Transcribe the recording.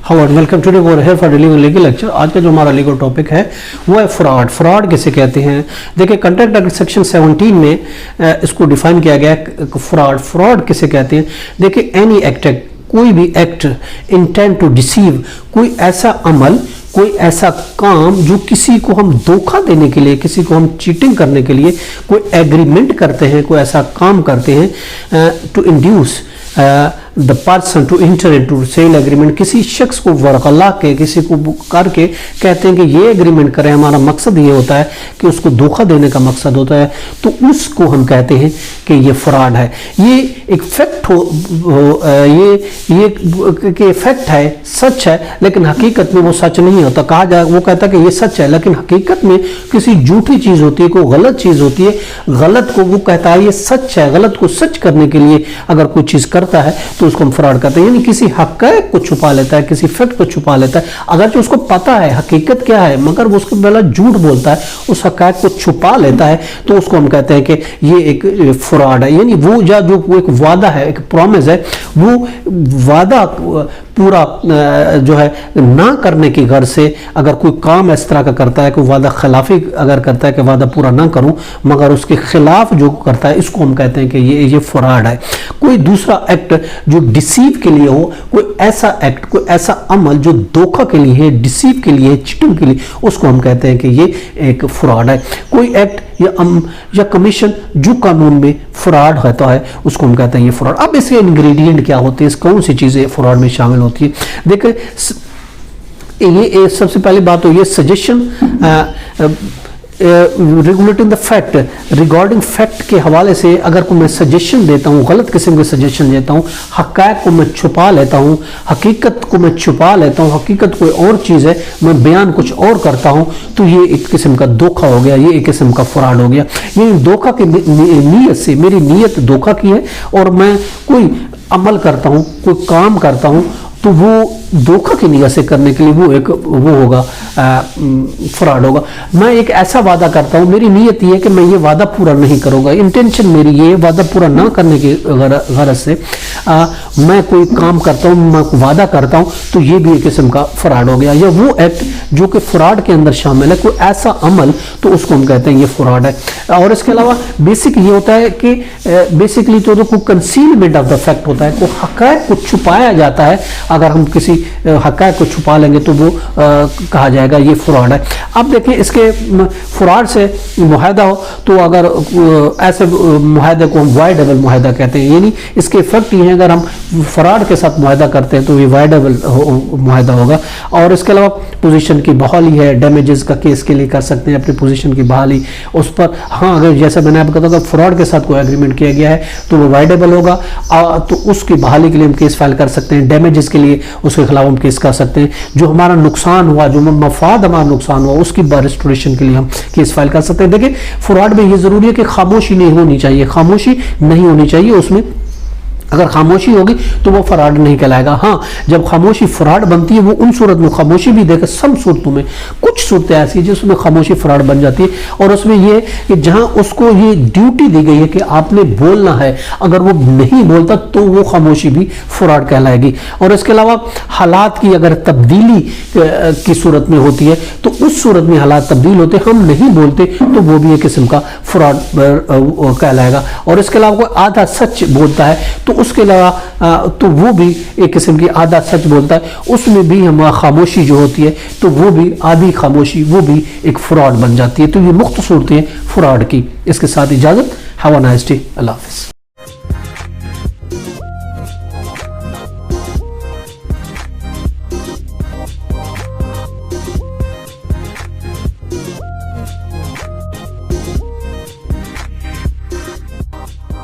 How welcome today we are here for deliver legal lecture. आज का जो हमारा लीगल टॉपिक है वो है फ्रॉड। फ्रॉड किसे कहते हैं? देखिए कंट्रैक्ट एक्ट सेक्शन 17 में इसको डिफाइन किया गया है। फ्रॉड फ्रॉड किसे कहते हैं? देखिए एनी एक्ट, कोई भी एक्ट इंटेंड टू डिसीव, कोई ऐसा अमल, कोई ऐसा काम जो किसी को हम धोखा देने के लिए, किसी को हम चीटिंग करने के लिए कोई एग्रीमेंट करते हैं, कोई ऐसा काम करते हैं to induce the person to enter into sale agreement. किसी शख्स को वरगला के, किसी को करके कहते हैं कि ये एग्रीमेंट करें, हमारा मकसद ये होता है कि उसको धोखा देने का मकसद होता है, तो उसको हम कहते हैं कि ये फ्रॉड है। ये एक फैक्ट ये फैक्ट है, सच है, लेकिन हकीकत में वो सच नहीं होता। कहा जाए वो कहता है कि ये सच है, लेकिन हकीकत में किसी झूठी चीज होती है, कोई गलत चीज होती है, गलत को वो कहता है ये सच है। गलत को सच करने के लिए अगर कोई चीज करता है तो उसको हम फ्रॉड करते हैं, यानी किसी हक़ को छुपा लेता है, किसी फैक्ट को छुपा लेता है। अगर जो उसको पता है हकीकत क्या है मगर वो उसको पहला झूठ बोलता है, उस हक़ को छुपा लेता है, तो उसको हम कहते हैं कि ये एक फ्रॉड है। यानी वो जो एक वादा है, एक प्रॉमिस है, वो वादा पूरा जो है ना करने की गर्ज से अगर कोई काम इस तरह का करता है, कोई वादा खिलाफी अगर करता है कि वादा पूरा ना करूं मगर उसके खिलाफ जो करता है, इसको हम कहते हैं कि ये फ्रॉड है। कोई दूसरा एक्ट जो डिसीव के लिए हो, कोई ऐसा एक्ट, कोई ऐसा अमल जो धोखा के लिए है, डिसीव के लिए, चीटिंग के लिए, उसको हम कहते हैं कि ये एक फ्रॉड है। कोई एक्ट या कमीशन जो कानून में फ्रॉड होता है उसको हम कहते हैं ये फ्रॉड। अब इसके इंग्रेडिएंट क्या होते हैं, कौन सी चीजें फ्रॉड में शामिल होती है? देखिए ये सबसे पहली बात तो ये suggestion regulating the fact, regarding fact के हवाले से अगर कोई मैं सजेशन देता हूँ, गलत किस्म के सजेशन देता हूँ, हक़ाइक़ को मैं छुपा लेता हूँ, हकीकत को मैं छुपा लेता हूँ, हकीकत कोई और चीज़ है, मैं बयान कुछ और करता हूँ, तो ये एक किस्म का धोखा हो गया, ये एक किस्म का फ्रॉड हो गया। ये धोखा की नीयत से, मेरी नीयत धोखा की है और मैं कोई अमल करता हूँ, कोई काम करता हूँ, तो वो धोखा की नियत से करने के लिए वो होगा फ्रॉड होगा। मैं एक ऐसा वादा करता हूं, मेरी नियत ये है कि मैं ये वादा पूरा नहीं करूंगा, इंटेंशन मेरी ये वादा पूरा ना करने की गरज से मैं कोई काम करता हूं, मैं वादा करता हूं, तो ये भी एक किस्म का फ्रॉड हो गया। या वो एक्ट जो कि फ्रॉड के अंदर शामिल है, कोई ऐसा अमल, तो उसको हम कहते हैं ये फ्रॉड है। और इसके अलावा बेसिक ये होता है कि बेसिकली तो कोई कंसीलमेंट ऑफ द फैक्ट होता है, कोई हक़ाइक़ को छुपाया जाता है। अगर हम किसी हक़ाइक़ को छुपा लेंगे तो वो कहा जाएगा ये फ्रॉड है। अब देखें इसके फ्रॉड से मुआहदा हो तो अगर ऐसे मुआहदे को हम वाइडेबल मुआहदा कहते हैं, यानी इसके इफेक्ट ये हैं अगर हम फ्रॉड के साथ मुआहदा करते हैं तो ये वाइडेबल मुआहदा होगा। और इसके अलावा पोजीशन की बहाली है, डैमेजेस का केस के लिए कर सकते हैं अपनी पोजीशन की बहाली उस पर। हाँ, अगर जैसा मैंने आपको बताया फ्रॉड के साथ कोई एग्रीमेंट किया गया है तो वो वाइडेबल होगा, तो उसकी बहाली के लिए हम केस फाइल कर सकते हैं। डैमेजेस के लिए उसके खिलाफ हम केस कर सकते हैं। जो हमारा नुकसान हुआ, जो मफाद हमारा नुकसान हुआ, उसकी रिस्टोरेशन के लिए हम केस फाइल कर सकते हैं। देखिए फ्रॉड में ये जरूरी है कि खामोशी नहीं होनी चाहिए, खामोशी नहीं होनी चाहिए उसमें। अगर खामोशी होगी तो वो फ्रॉड नहीं कहलाएगा। हाँ, जब खामोशी फ्रॉड बनती है वो उन सूरत में, खामोशी भी देखो सब सूरतों में, कुछ सूरतें ऐसी जिसमें खामोशी फ्रॉड बन जाती है। और उसमें ये कि जहां उसको ये ड्यूटी दी गई है कि आपने बोलना है, अगर वो नहीं बोलता तो वो खामोशी भी फ्रॉड कहलाएगी। और इसके अलावा हालात की अगर तब्दीली की सूरत में होती है तो उस सूरत में हालात तब्दील होते, हम नहीं बोलते, तो वो भी एक किस्म का फ्रॉड कहलाएगा। और इसके अलावा कोई आधा सच बोलता है तो उसके अलावा तो वो भी एक किस्म की आधा सच बोलता है, उसमें भी हम खामोशी जो होती है तो वो भी आधी खामोशी, वो भी एक फ्रॉड बन जाती है। तो ये मुख्त सूरतें फ्रॉड की। इसके साथ इजाजत, हैव अ नाइस डे, अल्लाह हाफिज़।